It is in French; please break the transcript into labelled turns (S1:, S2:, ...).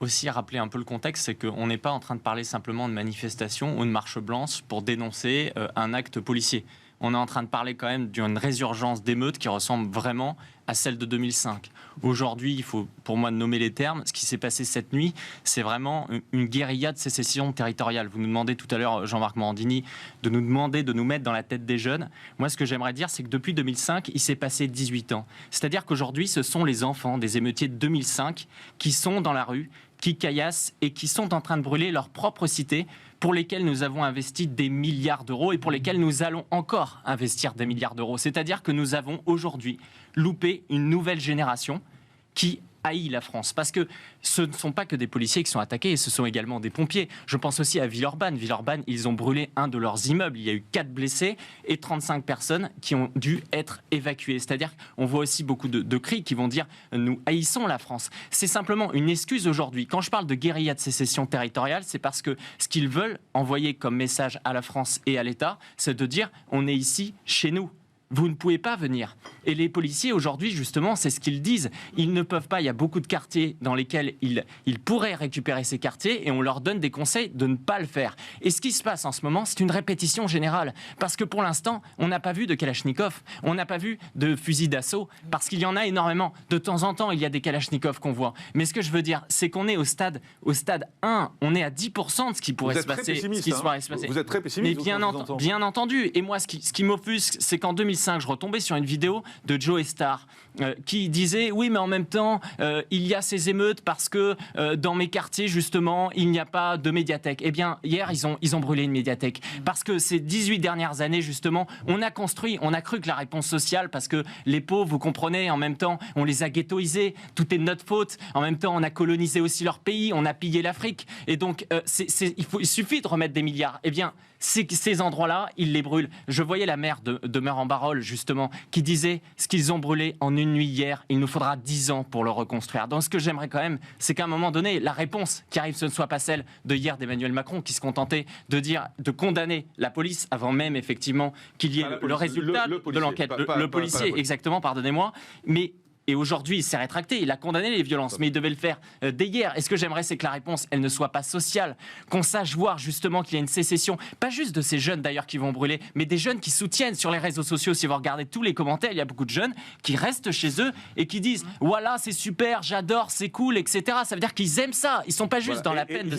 S1: aussi rappeler un peu le contexte, c'est qu'on n'est pas en train de parler simplement de manifestation ou de marche blanche pour dénoncer un acte policier. On est en train de parler quand même d'une résurgence d'émeutes qui ressemble vraiment à celle de 2005. Aujourd'hui, il faut pour moi nommer les termes. Ce qui s'est passé cette nuit, c'est vraiment une guérilla de sécession territoriale. Vous nous demandez tout à l'heure, Jean-Marc Morandini, de nous demander de nous mettre dans la tête des jeunes. Moi, ce que j'aimerais dire, c'est que depuis 2005, il s'est passé 18 ans. C'est-à-dire qu'aujourd'hui, ce sont les enfants des émeutiers de 2005 qui sont dans la rue, qui caillassent et qui sont en train de brûler leur propre cité, pour lesquels nous avons investi des milliards d'euros et pour lesquels nous allons encore investir des milliards d'euros. C'est-à-dire que nous avons aujourd'hui loupé une nouvelle génération qui haït la France. Parce que ce ne sont pas que des policiers qui sont attaqués, ce sont également des pompiers. Je pense aussi à Villeurbanne. Villeurbanne, ils ont brûlé un de leurs immeubles. Il y a eu 4 blessés et 35 personnes qui ont dû être évacuées. C'est-à-dire qu'on voit aussi beaucoup de cris qui vont dire « nous haïssons la France ». C'est simplement une excuse aujourd'hui. Quand je parle de guérilla de sécession territoriale, c'est parce que ce qu'ils veulent envoyer comme message à la France et à l'État, c'est de dire « on est ici, chez nous ». Vous ne pouvez pas venir. Et les policiers, aujourd'hui, justement, c'est ce qu'ils disent. Ils ne peuvent pas, il y a beaucoup de quartiers dans lesquels ils pourraient récupérer ces quartiers et on leur donne des conseils de ne pas le faire. Et ce qui se passe en ce moment, c'est une répétition générale. Parce que pour l'instant, on n'a pas vu de Kalachnikov, on n'a pas vu de fusils d'assaut, parce qu'il y en a énormément. De temps en temps, il y a des Kalachnikov qu'on voit. Mais ce que je veux dire, c'est qu'on est au stade 1, on est à 10% de ce qui pourrait se passer.
S2: Vous êtes très pessimiste.
S1: Mais bien entendu. Et moi, ce qui m'offusque, c'est qu'en 2005, je retombais sur une vidéo de Joe Star qui disait oui mais en même temps il y a ces émeutes parce que dans mes quartiers justement il n'y a pas de médiathèque. Eh bien hier ils ont brûlé une médiathèque parce que ces 18 dernières années justement on a cru que la réponse sociale, parce que les pauvres, vous comprenez, en même temps on les a ghettoisés, tout est de notre faute, en même temps on a colonisé aussi leur pays, on a pillé l'Afrique et donc il suffit de remettre des milliards. Eh bien ces endroits-là, ils les brûlent. Je voyais la maire de Meur-en-Barœul, justement, qui disait ce qu'ils ont brûlé en une nuit hier, il nous faudra 10 ans pour le reconstruire. Donc ce que j'aimerais quand même, c'est qu'à un moment donné, la réponse qui arrive, ce ne soit pas celle de hier d'Emmanuel Macron, qui se contentait de condamner la police avant même, effectivement, qu'il y ait le résultat de l'enquête. Le policier, exactement, pardonnez-moi. Et aujourd'hui, il s'est rétracté, il a condamné les violences, mais il devait le faire dès hier. Et ce que j'aimerais, c'est que la réponse, elle ne soit pas sociale, qu'on sache voir justement qu'il y a une sécession, pas juste de ces jeunes d'ailleurs qui vont brûler, mais des jeunes qui soutiennent sur les réseaux sociaux. Si vous regardez tous les commentaires, il y a beaucoup de jeunes qui restent chez eux et qui disent « voilà, c'est super, j'adore, c'est cool, etc. » Ça veut dire qu'ils aiment ça, ils ne sont pas juste dans la peine de